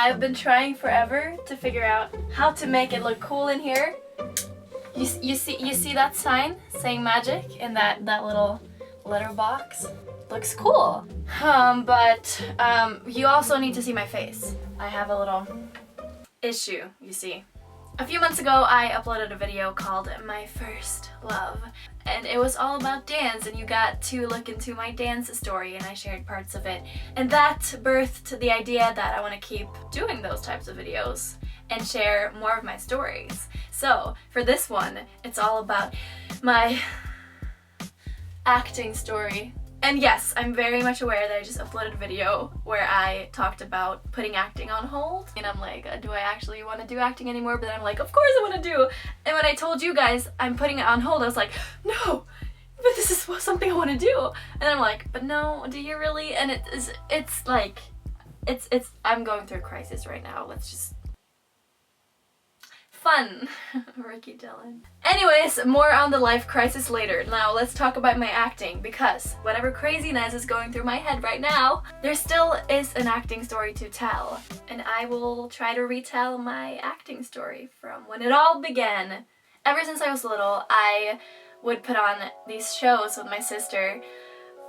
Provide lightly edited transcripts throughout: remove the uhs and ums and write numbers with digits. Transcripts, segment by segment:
I've been trying forever to figure out how to make it look cool in here. You see that sign saying magic in that little letter box? Looks cool. But you also need to see my face. I have a little issue, you see. A few months ago, I uploaded a video called My First Love, and it was all about dance, and you got to look into my dance story, and I shared parts of it. And that birthed the idea that I want to keep doing those types of videos and share more of my stories. So, for this one, it's all about my acting story. And yes, I'm very much aware that I just uploaded a video where I talked about putting acting on hold. And I'm like, do I actually want to do acting anymore? But then I'm like, of course I want to do. And when I told you guys I'm putting it on hold, I was like, no, but this is something I want to do. And I'm like, but no, do you really? And it's like, I'm going through a crisis right now. Let's just... Fun. Ricky Dillon. Anyways, more on the life crisis later. Now let's talk about my acting, because whatever craziness is going through my head right now, there still is an acting story to tell. And I will try to retell my acting story from when it all began. Ever since I was little, I would put on these shows with my sister.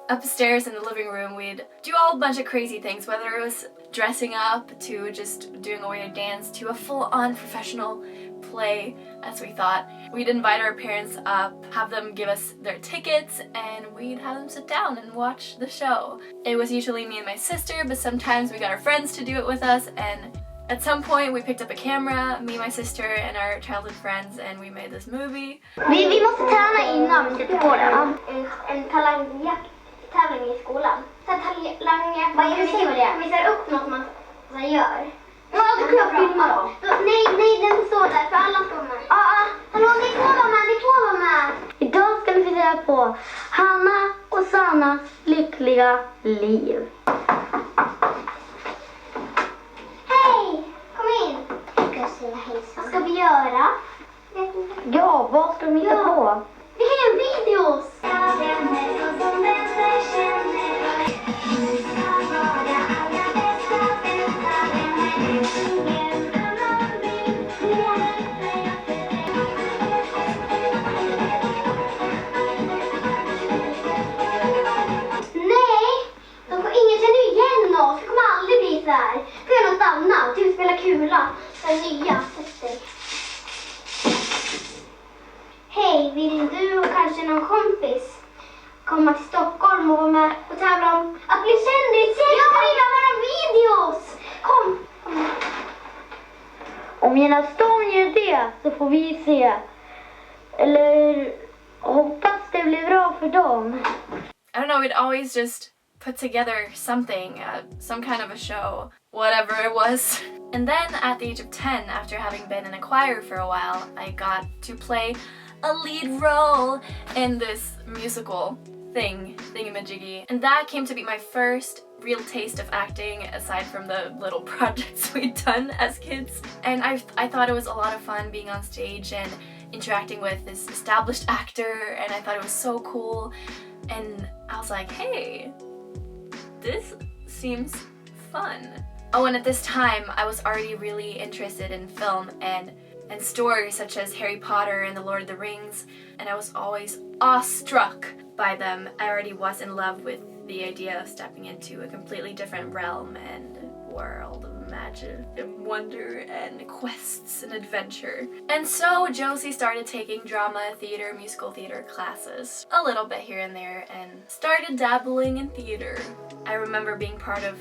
Upstairs in the living room, we'd do a bunch of crazy things, whether it was dressing up to just doing a way to dance to a full-on professional play, as we thought. We'd invite our parents up, have them give us their tickets, and we'd have them sit down and watch the show. It was usually me and my sister, but sometimes we got our friends to do it with us, and at some point we picked up a camera, me, my sister, and our childhood friends, and we made this movie. Vi måste träna innan vi sätter på den. En talangjakt-tävling i skolan. Så talangjakt, vad är det? Visar upp något man gör. Ja, då kan jag filma då. Nej, den står där för alla står med. Hallå, ni får vara med. Idag ska vi fundera på Hanna och Sannas lyckliga liv. Hej, kom in. Vad ska vi göra? Ja, vad ska de hitta på? Vi kan göra videos. Får jag något annat? Typ spela kula. För nya sätter. Hej, vill du och kanske någon kompis komma till Stockholm och vara med och tävla om att bli kändis? Ja, vi gör våra videos! Kom! Om Jena Storm gör det så får vi se. Eller hoppas det blir bra för dem. I don't know, we'd always just put together something, some kind of a show, whatever it was. And then at the age of 10, after having been in a choir for a while, I got to play a lead role in this musical thingamajiggy. And that came to be my first real taste of acting, aside from the little projects we'd done as kids. And I thought it was a lot of fun being on stage and interacting with this established actor, and I thought it was so cool. And I was like, hey, this seems fun. Oh, and at this time, I was already really interested in film and stories such as Harry Potter and The Lord of the Rings, and I was always awestruck by them. I already was in love with the idea of stepping into a completely different realm and world of magic and wonder and quests and adventure. And so Josie started taking drama, theater, musical theater classes, a little bit here and there, and started dabbling in theater. I remember being part of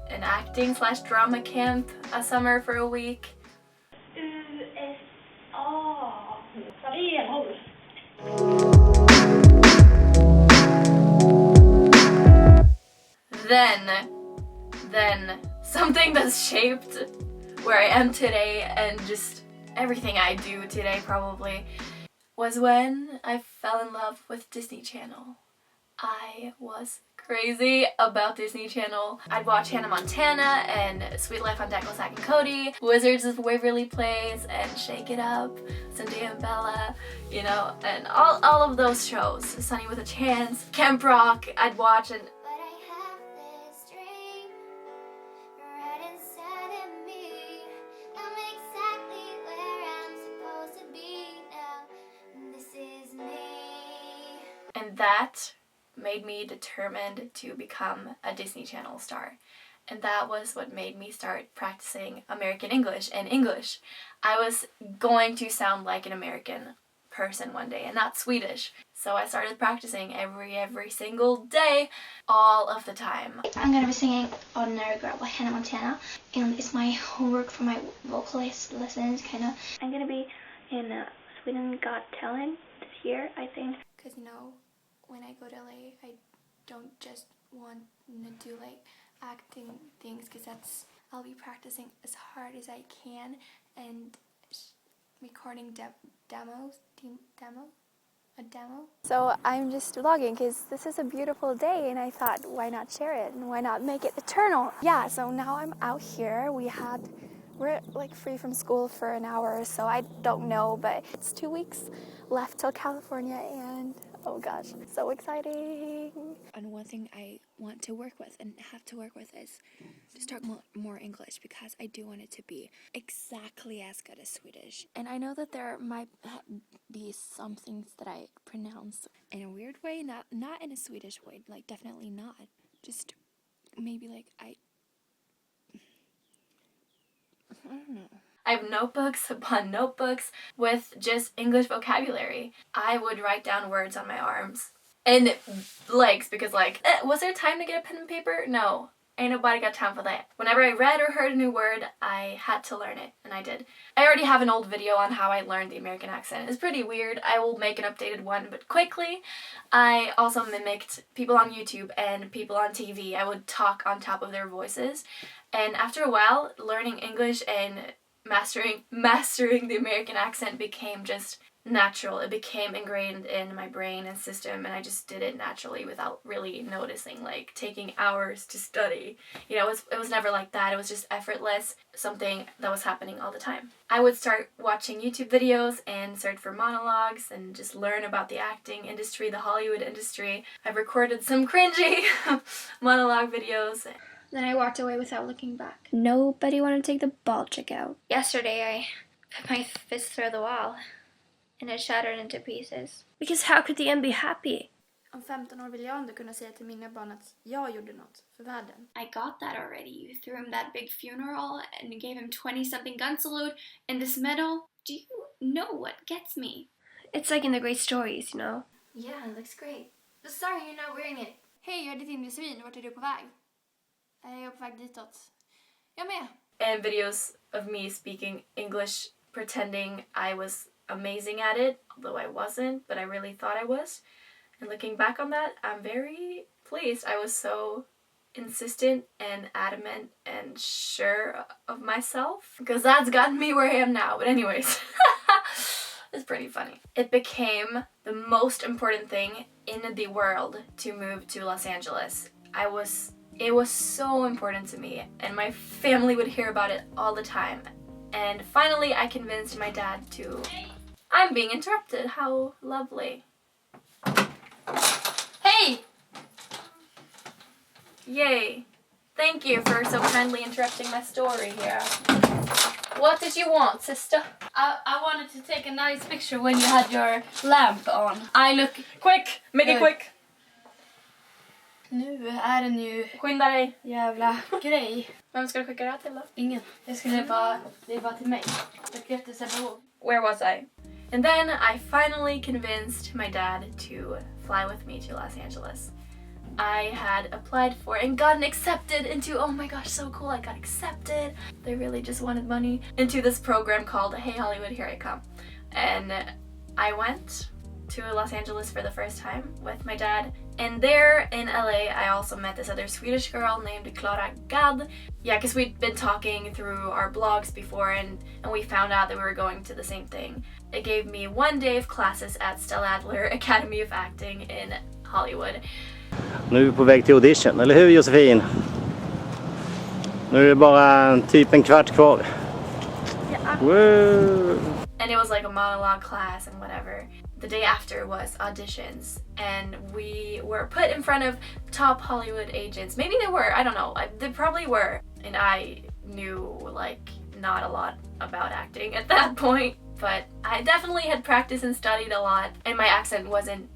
an acting/drama camp a summer for a week. Then something that's shaped where I am today and just everything I do today probably was when I fell in love with Disney Channel. I was crazy about Disney Channel. I'd watch Hannah Montana and Sweet Life on Deck with Zack and Cody, Wizards of Waverly Place and Shake It Up, Zendaya and Bella, you know, and all of those shows. Sunny with a Chance, Camp Rock, I'd watch. And And that made me determined to become a Disney Channel star. And that was what made me start practicing American English and English. I was going to sound like an American person one day and not Swedish. So I started practicing every single day, all of the time. I'm gonna be singing Ordinary Girl by Hannah Montana, and it's my homework for my vocalist lessons, kinda. I'm gonna be in Sweden Got Talent this year, I think. Because, you know, when I go to LA, I don't just want to do like acting things, because I'll be practicing as hard as I can and recording a demo. So I'm just vlogging because this is a beautiful day, and I thought, why not share it and why not make it eternal? Yeah, so now I'm out here. We're like free from school for an hour or so. I don't know, but it's 2 weeks left till California, and oh gosh, so exciting. And one thing I want to work with and have to work with is to talk more English, because I do want it to be exactly as good as Swedish. And I know that there might be some things that I pronounce in a weird way, not in a Swedish way, like definitely not. Just maybe like I don't know. I have notebooks upon notebooks with just English vocabulary. I would write down words on my arms and legs, because like, was there time to get a pen and paper? No, ain't nobody got time for that. Whenever I read or heard a new word, I had to learn it, and I did. I already have an old video on how I learned the American accent. It's pretty weird. I will make an updated one, but quickly. I also mimicked people on YouTube and people on TV. I would talk on top of their voices, and after a while, learning English and mastering the American accent became just natural. It became ingrained in my brain and system, and I just did it naturally without really noticing, like taking hours to study. You know, it was never like that. It was just effortless, something that was happening all the time. I would start watching YouTube videos and search for monologues and just learn about the acting industry, the Hollywood industry. I've recorded some cringy monologue videos. Then I walked away without looking back. Nobody wanted to take the ball trick out. Yesterday I put my fist through the wall and it shattered into pieces. Because how could the end be happy? Om 15 år vill jag ändå kunna säga till mina barn att jag gjorde något för världen. I got that already. You threw him that big funeral and you gave him 20-something gun salute and this medal. Do you know what gets me? It's like in the great stories, you know? Yeah, it looks great. But sorry, you're not wearing it. Hej, jag är ditt inre svin. Vart är du på väg? Jag är på väg ditåt. Jag med. And videos of me speaking English, pretending I was amazing at it, although I wasn't, but I really thought I was. And looking back on that, I'm very pleased. I was so insistent and adamant and sure of myself, because that's gotten me where I am now. But anyways, it's pretty funny. It became the most important thing in the world to move to Los Angeles. It was so important to me, and my family would hear about it all the time. And finally I convinced my dad to... I'm being interrupted, how lovely. Hey! Yay. Thank you for so kindly interrupting my story here. What did you want, sister? I wanted to take a nice picture when you had your lamp on. I look... Quick! Make it quick! Nu är den ju... Skynda dig! Jävla grej. Vem ska du skicka det här till då? Ingen. Det är bara till mig. Bekräftelsebehov. Where was I? And then I finally convinced my dad to fly with me to Los Angeles. I had applied for and gotten accepted into, oh my gosh, so cool, I got accepted. They really just wanted money. Into this program called Hey Hollywood, Here I Come. And I went to Los Angeles for the first time with my dad. And there in LA, I also met this other Swedish girl named Clara Gad. Yeah, because we'd been talking through our blogs before, and we found out that we were going to the same thing. It gave me 1 day of classes at Stella Adler Academy of Acting in Hollywood. Nu är vi på väg till Audition, eller hur Josefin? Nu är det bara typ en kvart kvar. Yeah. Woo! And it was like a monologue class and whatever. The day after was auditions, and we were put in front of top Hollywood agents. Maybe they were, I don't know. They probably were. And I knew like not a lot about acting at that point, but I definitely had practiced and studied a lot, and my accent wasn't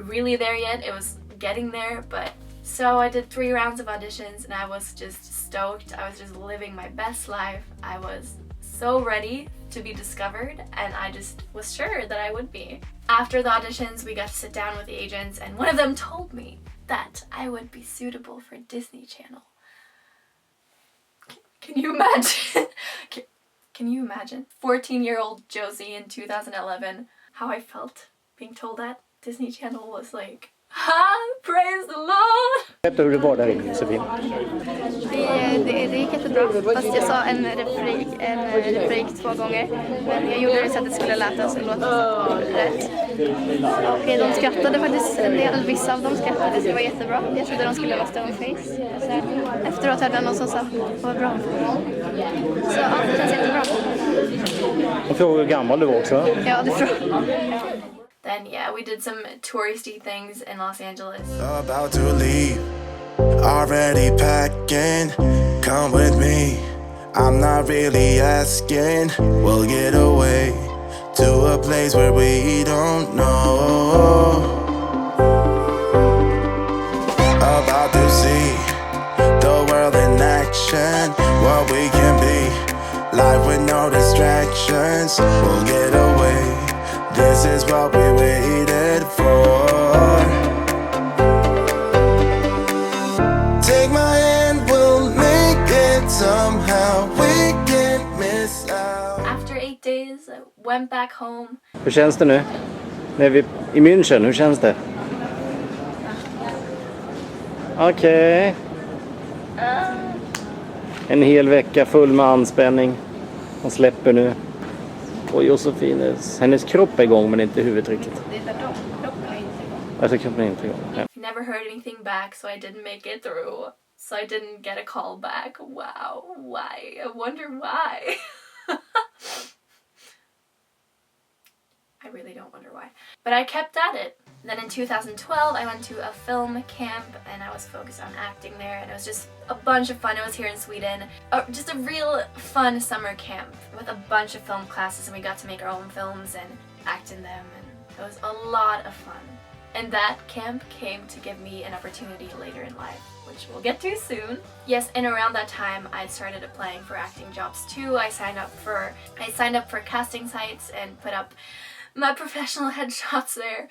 really there yet. It was getting there, but so I did 3 rounds of auditions and I was just stoked. I was just living my best life. I was so ready to be discovered, and I just was sure that I would be. After the auditions, we got to sit down with the agents, and one of them told me that I would be suitable for Disney Channel. Can you imagine? Can you imagine? 14-year-old Josie in 2011, how I felt being told that. Disney Channel was like, praise the Lord! Berätta hur det var där inne, Josefin. Det gick jättebra, fast jag sa en replik 2 gånger. Men jag gjorde det så att det skulle låta rätt. Och de skrattade faktiskt en del, vissa av dem skrattade, så det var jättebra. Jag trodde de skulle vara stoneface. Så efteråt hade någon som sa, vad bra. Så ja, det känns jättebra. Och frågade hur gammal du var också. Ja, det frågade. Then yeah, we did some touristy things in Los Angeles. About to leave, already packing, come with me, I'm not really asking, we'll get away to a place where we don't know. About to see the world in action, what we can be, life with no distractions, we'll get away. This is what we waited for. Take my hand, we'll make it somehow. We can't miss out. After 8 days, I went back home. Hur känns det nu? När vi i München, hur känns det? Okej. En hel vecka full med anspänning. Hon släpper nu. Och Josefin, hennes kropp är igång men inte huvudet riktigt. Det är tvärtom, kroppen är inte igång. Alltså kroppen är inte igång. Ja. Never heard anything back, so I didn't make it through. So I didn't get a call back. Wow, why? I wonder why. I really don't wonder why. But I kept at it. Then in 2012, I went to a film camp and I was focused on acting there, and it was just a bunch of fun. It was here in Sweden. Just a real fun summer camp with a bunch of film classes, and we got to make our own films and act in them, and it was a lot of fun. And that camp came to give me an opportunity later in life, which we'll get to soon. Yes, and around that time I started applying for acting jobs too. I signed up for casting sites and put up my professional headshots there.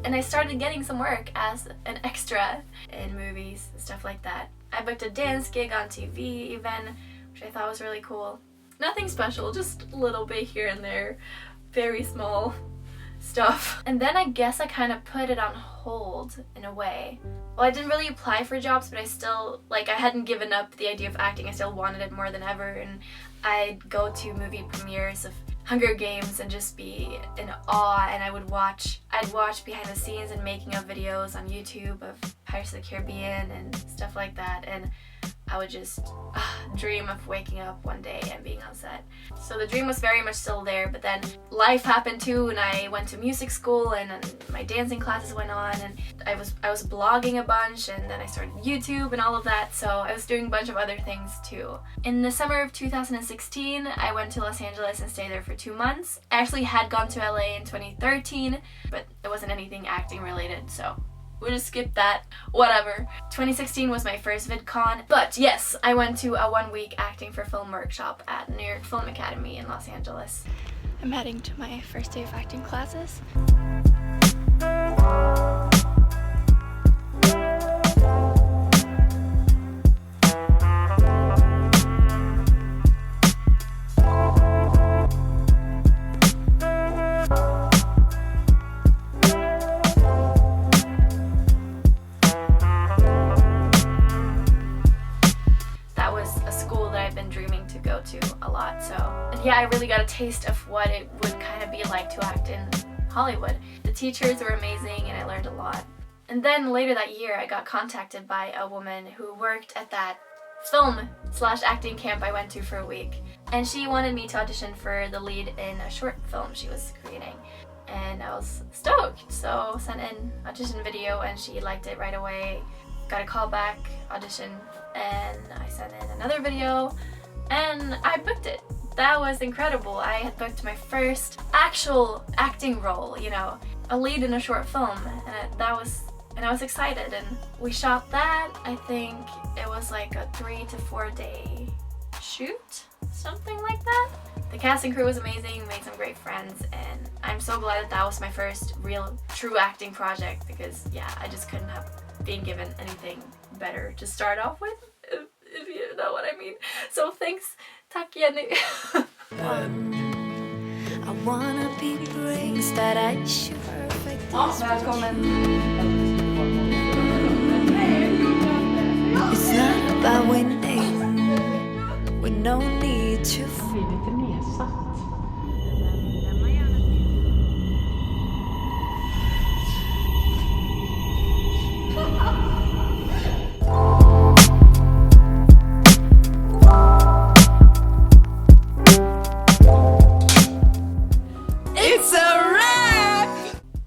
And I started getting some work as an extra in movies, stuff like that. I booked a dance gig on TV even, which I thought was really cool. Nothing special, just a little bit here and there, very small stuff. And then I guess I kind of put it on hold in a way. Well, I didn't really apply for jobs, but I still, I hadn't given up the idea of acting. I still wanted it more than ever, and I'd go to movie premieres of Hunger Games and just be in awe, and I'd watch behind the scenes and making of videos on YouTube of Pirates of the Caribbean and stuff like that, and I would just dream of waking up one day and being on set. So the dream was very much still there, but then life happened too, and I went to music school and my dancing classes went on, and I was blogging a bunch, and then I started YouTube and all of that, so I was doing a bunch of other things too. In the summer of 2016, I went to Los Angeles and stayed there for 2 months. I actually had gone to LA in 2013, but it wasn't anything acting related, so we'll just skip that. Whatever. 2016 was my first VidCon. But yes, I went to a 1-week acting for film workshop at New York Film Academy in Los Angeles. I'm heading to my first day of acting classes. Yeah, I really got a taste of what it would kind of be like to act in Hollywood. The teachers were amazing and I learned a lot. And then later that year I got contacted by a woman who worked at that film/acting camp I went to for a week. And she wanted me to audition for the lead in a short film she was creating. And I was stoked, so sent in audition video and she liked it right away. Got a call back, audition, and I sent in another video and I booked it. that was incredible. I had booked my first actual acting role, you know, a lead in a short film, and I was excited, and we shot that. I think it was like a 3 to 4 day shoot, something like that. The cast and crew was amazing, made some great friends, and I'm so glad that was my first real true acting project, because yeah, I just couldn't have been given anything better to start off with, if you know what I mean. So thanks, tack Jenny. I wanna be brave that I should. Välkommen. It's not about winning with no need to.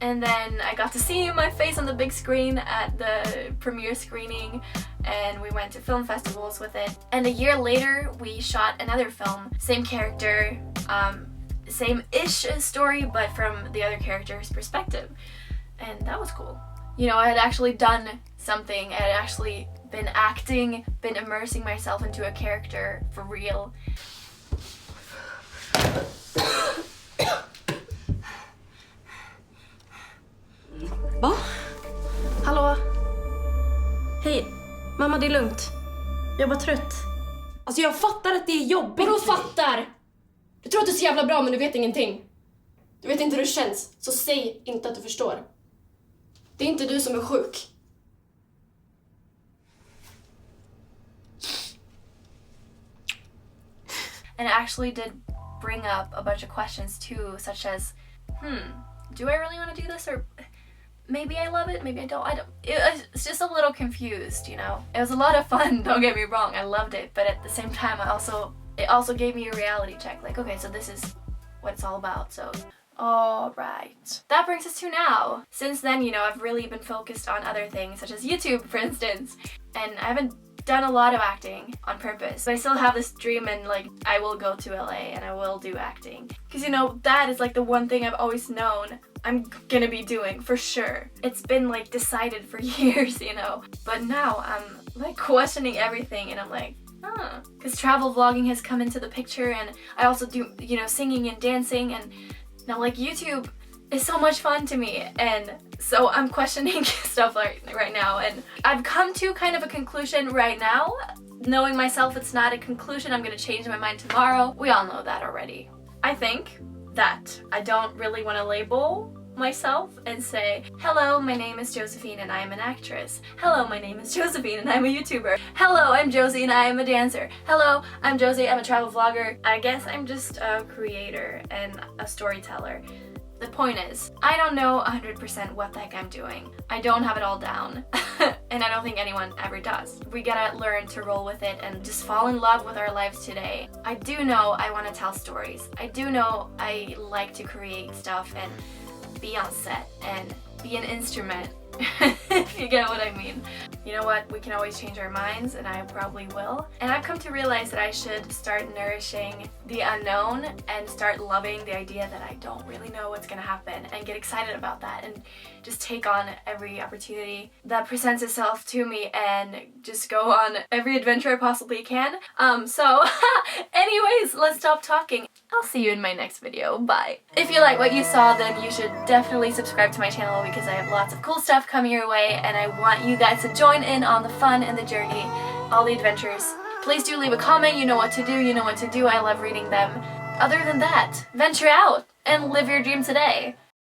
And then I got to see my face on the big screen at the premiere screening, and we went to film festivals with it. And a year later, we shot another film, same character, same-ish story, but from the other character's perspective. And that was cool. You know, I had actually done something. I had actually been acting, been immersing myself into a character for real. Va? Hallå? Hej. Mamma, det är lugnt. Jag är bara trött. Alltså jag fattar att det är jobbigt. Vadå fattar? Du tror att du är så jävla bra men du vet ingenting. Du vet inte hur det känns, så säg inte att du förstår. Det är inte du som är sjuk. And it actually did bring up a bunch of questions too, such as, do I really want to do this, or maybe I love it, maybe I don't. It's just a little confused, you know. It was a lot of fun, don't get me wrong, I loved it, but at the same time it also gave me a reality check, like, okay, so this is what it's all about, so. Alright. That brings us to now. Since then, you know, I've really been focused on other things, such as YouTube, for instance, and I haven't done a lot of acting on purpose. But I still have this dream, and like, I will go to LA and I will do acting. Because, you know, that is like the one thing I've always known I'm gonna be doing, for sure. It's been like decided for years, you know. But now I'm like questioning everything, and I'm like, because travel vlogging has come into the picture, and I also do, you know, singing and dancing, and now like YouTube is so much fun to me, and so I'm questioning stuff right now, and I've come to kind of a conclusion right now. Knowing myself, it's not a conclusion. I'm gonna change my mind tomorrow. We all know that already. I think that I don't really want to label myself and say, hello, my name is Josephine and I am an actress. Hello, my name is Josephine and I'm a YouTuber. Hello, I'm Josie and I am a dancer. Hello, I'm Josie, I'm a travel vlogger. I guess I'm just a creator and a storyteller. The point is, I don't know 100% what the heck I'm doing. I don't have it all down. And I don't think anyone ever does. We gotta learn to roll with it and just fall in love with our lives today. I do know I want to tell stories. I do know I like to create stuff and be on set and be an instrument, if you get what I mean. You know what, we can always change our minds, and I probably will. And I've come to realize that I should start nourishing the unknown and start loving the idea that I don't really know what's gonna happen, and get excited about that, and just take on every opportunity that presents itself to me and just go on every adventure I possibly can. So anyways, let's stop talking. I'll see you in my next video. Bye. If you like what you saw, then you should definitely subscribe to my channel, because I have lots of cool stuff coming your way, and I want you guys to join in on the fun and the journey, all the adventures. Please do leave a comment. You know what to do, you know what to do. I love reading them. Other than that, venture out and live your dream today.